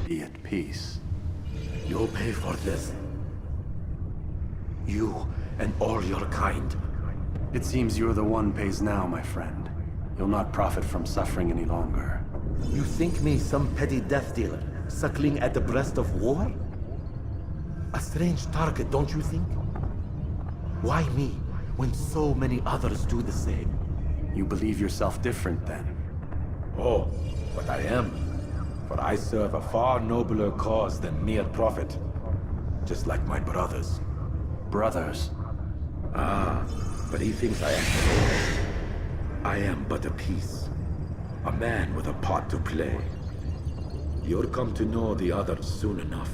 Be at peace. You'll pay for this. You and all your kind. It seems you're the one pays now, my friend. You'll not profit from suffering any longer. You think me some petty death dealer, suckling at the breast of war? A strange target, don't you think? Why me, when so many others do the same? You believe yourself different, then? Oh, but I am. For I serve a far nobler cause than mere profit. Just like my brothers. Brothers? Ah, but he thinks I am. I am but a piece. A man with a part to play. You'll come to know the others soon enough.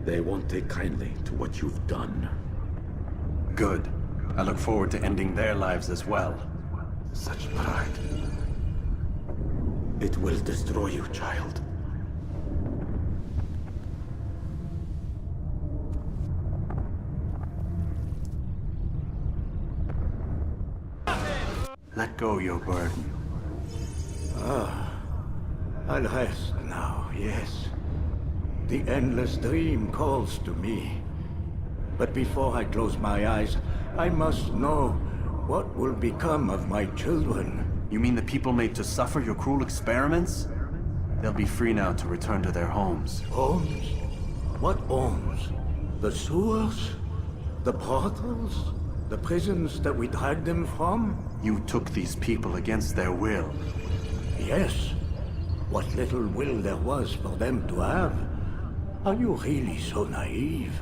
They won't take kindly to what you've done. Good. I look forward to ending their lives as well. Such pride. It will destroy you, child. Let go your burden. I'll rest now, yes. The endless dream calls to me. But before I close my eyes, I must know what will become of my children. You mean the people made to suffer your cruel experiments? They'll be free now to return to their homes. Homes? What homes? The sewers? The portals? The prisons that we dragged them from? You took these people against their will. Yes. What little will there was for them to have. Are you really so naive?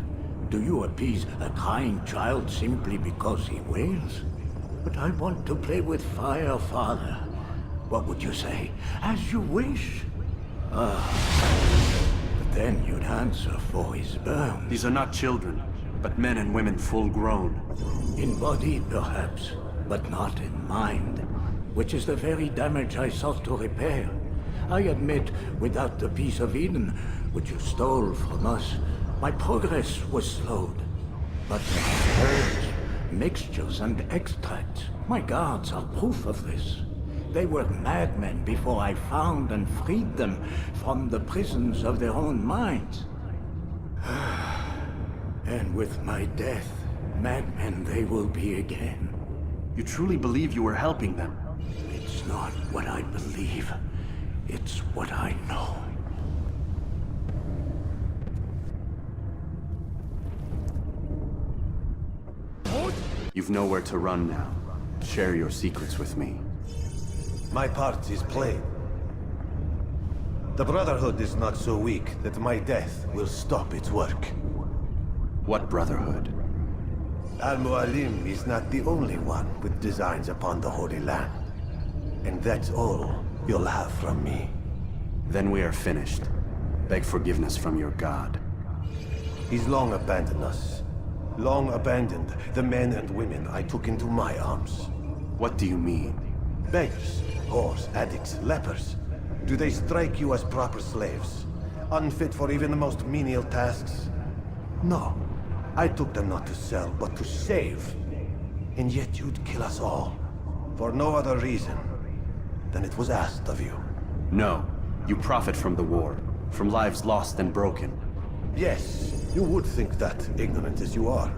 Do you appease a crying child simply because he wails? But I want to play with fire, Father. What would you say? As you wish. But then you'd answer for his burns. These are not children, but men and women full grown. In body, perhaps, but not in mind. Which is the very damage I sought to repair. I admit, without the piece of Eden, which you stole from us, my progress was slowed. But herbs, mixtures, and extracts, my guards are proof of this. They were madmen before I found and freed them from the prisons of their own minds. And with my death, madmen they will be again. You truly believe you were helping them? It's not what I believe. It's what I know. You've nowhere to run now. Share your secrets with me. My part is played. The Brotherhood is not so weak that my death will stop its work. What Brotherhood? Al-Mualim is not the only one with designs upon the Holy Land. And that's all you'll have from me. Then we are finished. Beg forgiveness from your god. He's long abandoned us. Long abandoned the men and women I took into my arms. What do you mean? Beggars, whores, addicts, lepers. Do they strike you as proper slaves? Unfit for even the most menial tasks? No. I took them not to sell, but to save. And yet you'd kill us all. For no other reason than it was asked of you. No. You profit from the war. From lives lost and broken. Yes, you would think that, ignorant as you are.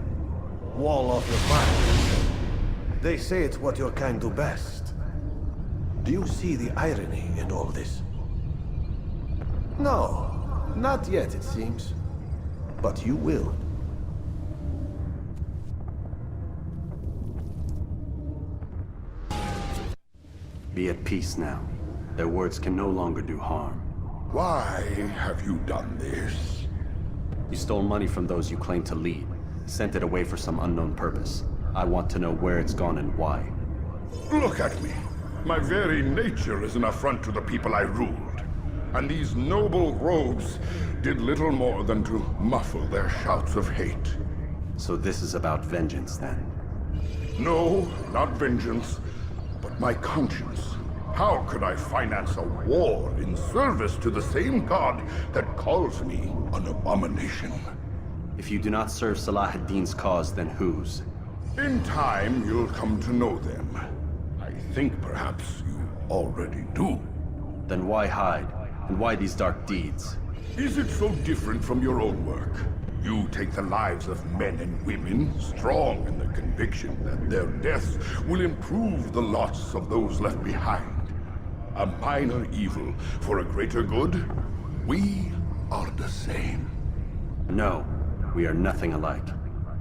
Wall off your mind. They say it's what your kind do best. Do you see the irony in all this? No, not yet, it seems. But you will. Be at peace now. Their words can no longer do harm. Why have you done this? You stole money from those you claim to lead. Sent it away for some unknown purpose. I want to know where it's gone and why. Look at me. My very nature is an affront to the people I ruled. And these noble robes did little more than to muffle their shouts of hate. So this is about vengeance, then? No, not vengeance, but my conscience. How could I finance a war in service to the same god that calls me an abomination? If you do not serve Salah ad-Din's cause, then whose? In time, you'll come to know them. I think perhaps you already do. Then why hide? And why these dark deeds? Is it so different from your own work? You take the lives of men and women, strong in the conviction that their deaths will improve the lots of those left behind. A minor evil for a greater good? We are the same. No, we are nothing alike.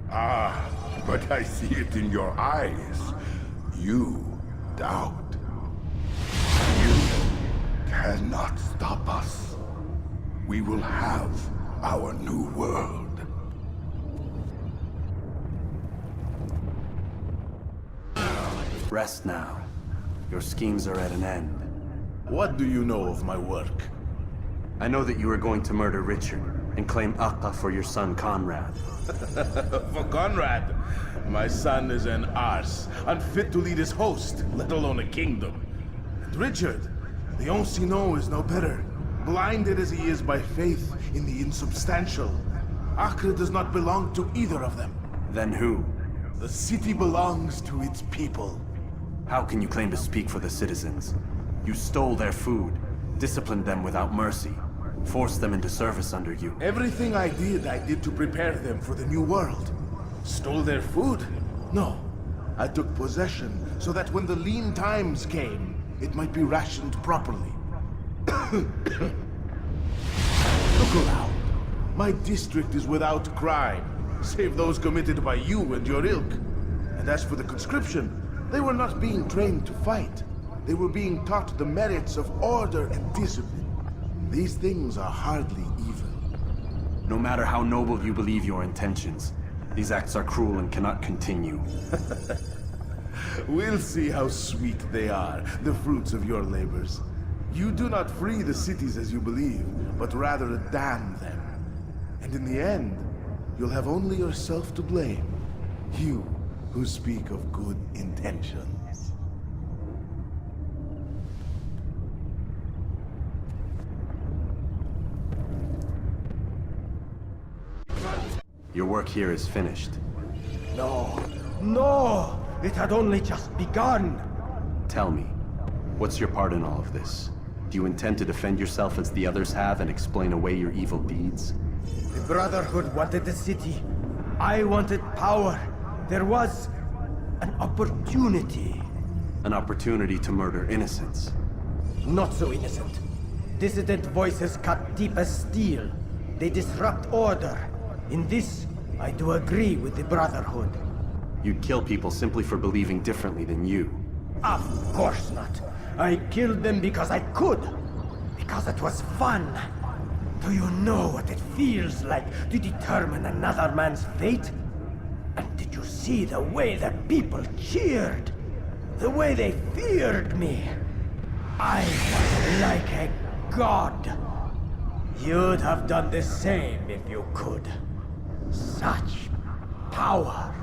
Ah, but I see it in your eyes. You doubt. You cannot stop us. We will have our new world. Rest now. Your schemes are at an end. What do you know of my work? I know that you are going to murder Richard and claim Akka for your son Conrad. For Conrad, my son is an arse, unfit to lead his host, let alone a kingdom. And Richard, the Ancien is no better, blinded as he is by faith in the insubstantial. Acre does not belong to either of them. Then who? The city belongs to its people. How can you claim to speak for the citizens? You stole their food, disciplined them without mercy, forced them into service under you. Everything I did to prepare them for the new world. Stole their food? No. I took possession so that when the lean times came, it might be rationed properly. Look around. My district is without crime, save those committed by you and your ilk. And as for the conscription, they were not being trained to fight. They were being taught the merits of order and discipline. These things are hardly evil. No matter how noble you believe your intentions, these acts are cruel and cannot continue. We'll see how sweet they are, the fruits of your labors. You do not free the cities as you believe, but rather damn them. And in the end, you'll have only yourself to blame. You who speak of good intentions. Your work here is finished. No, no! It had only just begun! Tell me, what's your part in all of this? Do you intend to defend yourself as the others have and explain away your evil deeds? The Brotherhood wanted the city. I wanted power. There was an opportunity. An opportunity to murder innocents. Not so innocent. Dissident voices cut deep as steel. They disrupt order. In this, I do agree with the Brotherhood. You'd kill people simply for believing differently than you. Of course not. I killed them because I could. Because it was fun. Do you know what it feels like to determine another man's fate? And did you see the way the people cheered? The way they feared me? I was like a god. You'd have done the same if you could. Such power.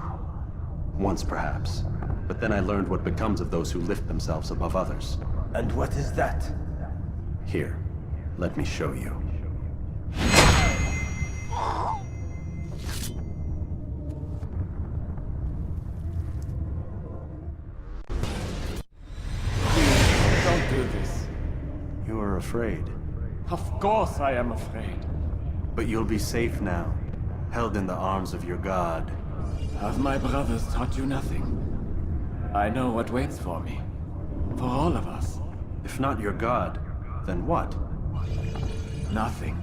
Once perhaps. But then I learned what becomes of those who lift themselves above others. And what is that? Here, let me show you. Don't do this. You are afraid. Of course I am afraid. But you'll be safe now, held in the arms of your god. Have my brothers taught you nothing? I know what waits for me. For all of us. If not your god, then what? Nothing.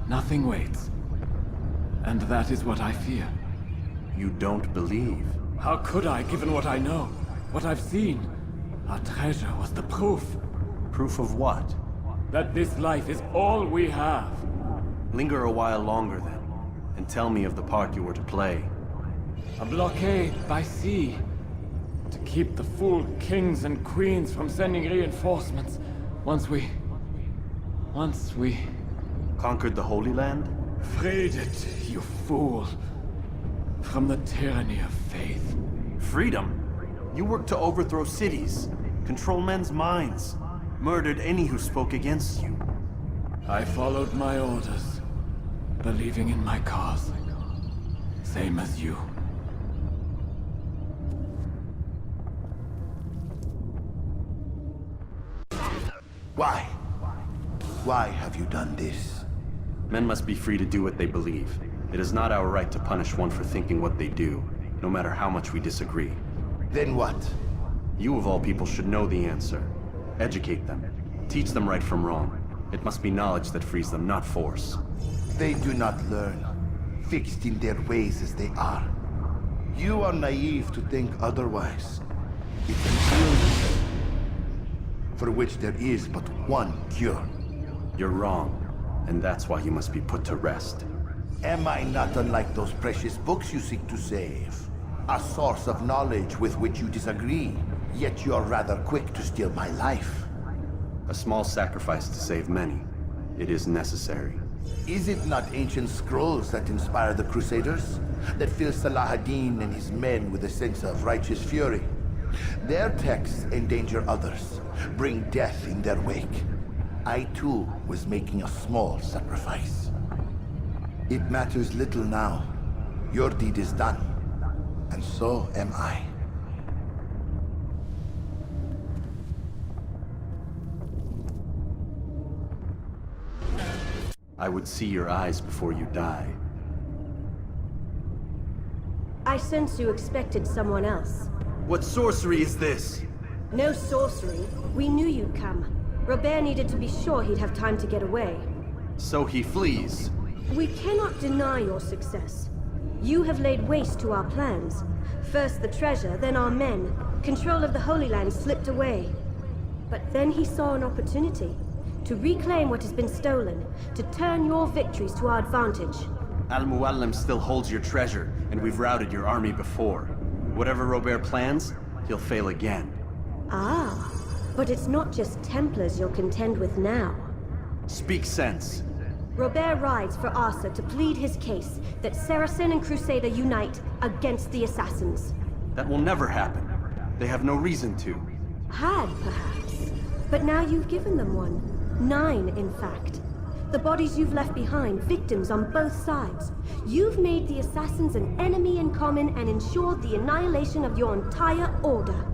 Nothing waits. And that is what I fear. You don't believe. How could I, given what I know? What I've seen? Our treasure was the proof. Proof of what? That this life is all we have. Linger a while longer then, and tell me of the part you were to play. A blockade by sea. To keep the fool kings and queens from sending reinforcements. Once we... Conquered the Holy Land? freed it, you fool. From the tyranny of faith. Freedom? You worked to overthrow cities, control men's minds, murdered any who spoke against you. I followed my orders, believing in my cause. Same as you. Why? Why have you done this? Men must be free to do what they believe. It is not our right to punish one for thinking what they do, no matter how much we disagree. Then what? You of all people should know the answer. Educate them. Teach them right from wrong. It must be knowledge that frees them, not force. They do not learn, fixed in their ways as they are. You are naive to think otherwise. It's an illness for which there is but one cure. You're wrong, and that's why you must be put to rest. Am I not unlike those precious books you seek to save? A source of knowledge with which you disagree, yet you are rather quick to steal my life. A small sacrifice to save many. It is necessary. Is it not ancient scrolls that inspire the Crusaders? That fill Salah ad-Din and his men with a sense of righteous fury? Their texts endanger others, bring death in their wake. I too was making a small sacrifice. It matters little now. Your deed is done, and so am I. I would see your eyes before you die. I sense you expected someone else. What sorcery is this? No sorcery. We knew you'd come. Robert needed to be sure he'd have time to get away. So he flees. We cannot deny your success. You have laid waste to our plans. First the treasure, then our men. Control of the Holy Land slipped away. But then he saw an opportunity. To reclaim what has been stolen. To turn your victories to our advantage. Al-Muallim still holds your treasure, and we've routed your army before. Whatever Robert plans, he'll fail again. Ah, but it's not just Templars you'll contend with now. Speak sense. Robert rides for Arsa to plead his case that Saracen and Crusader unite against the Assassins. That will never happen. They have no reason to. Had, perhaps. But now you've given them one. 9, in fact. The bodies you've left behind, victims on both sides. You've made the Assassins an enemy in common and ensured the annihilation of your entire order.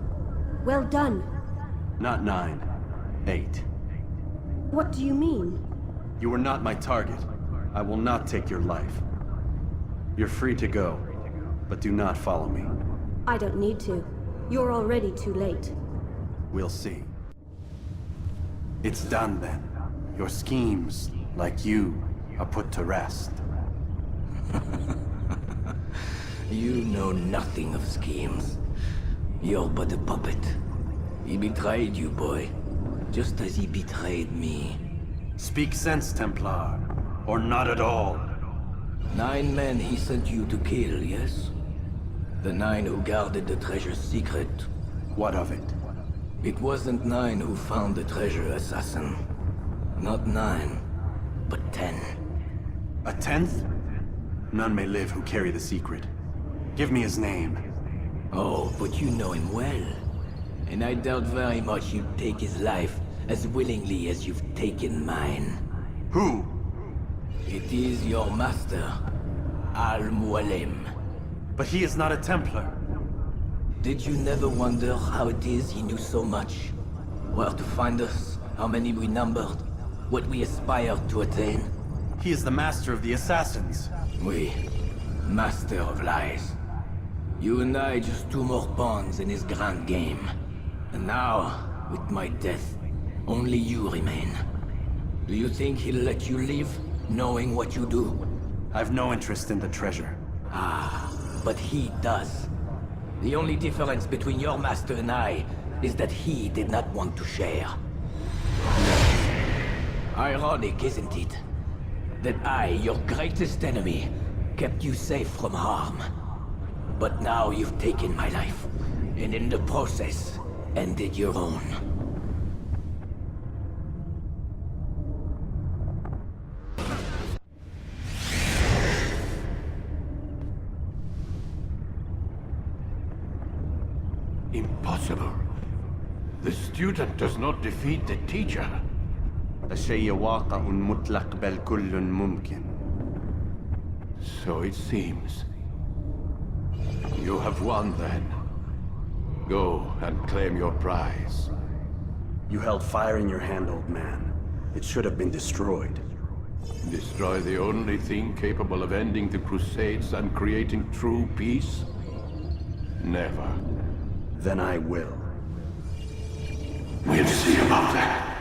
Well done. Not 9. 8. What do you mean? You are not my target. I will not take your life. You're free to go, but do not follow me. I don't need to. You're already too late. We'll see. It's done then. Your schemes, like you, are put to rest. You know nothing of schemes. You're but a puppet. He betrayed you, boy. Just as he betrayed me. Speak sense, Templar. Or not at all. 9 men he sent you to kill, yes? The 9 who guarded the treasure's secret. What of it? It wasn't 9 who found the treasure, assassin. Not 9, but 10. A 10th? None may live who carry the secret. Give me his name. Oh, but you know him well. And I doubt very much you'd take his life as willingly as you've taken mine. Who? It is your master, Al-Mualim. But he is not a Templar. Did you never wonder how it is he knew so much? Where to find us, how many we numbered, what we aspired to attain? He is the master of the Assassins. We, master of lies. You and I just 2 more pawns in his grand game. And now, with my death, only you remain. Do you think he'll let you live, knowing what you do? I've no interest in the treasure. Ah, but he does. The only difference between your master and I is that he did not want to share. Ironic, isn't it? That I, your greatest enemy, kept you safe from harm. But now you've taken my life, and in the process, ended your own. Impossible. The student does not defeat the teacher. الشيء واقع مطلق بل كل ممكن. So it seems. You have won then. Go and claim your prize. You held fire in your hand, old man. It should have been destroyed. Destroy the only thing capable of ending the Crusades and creating true peace? Never. Then I will. We'll see about that.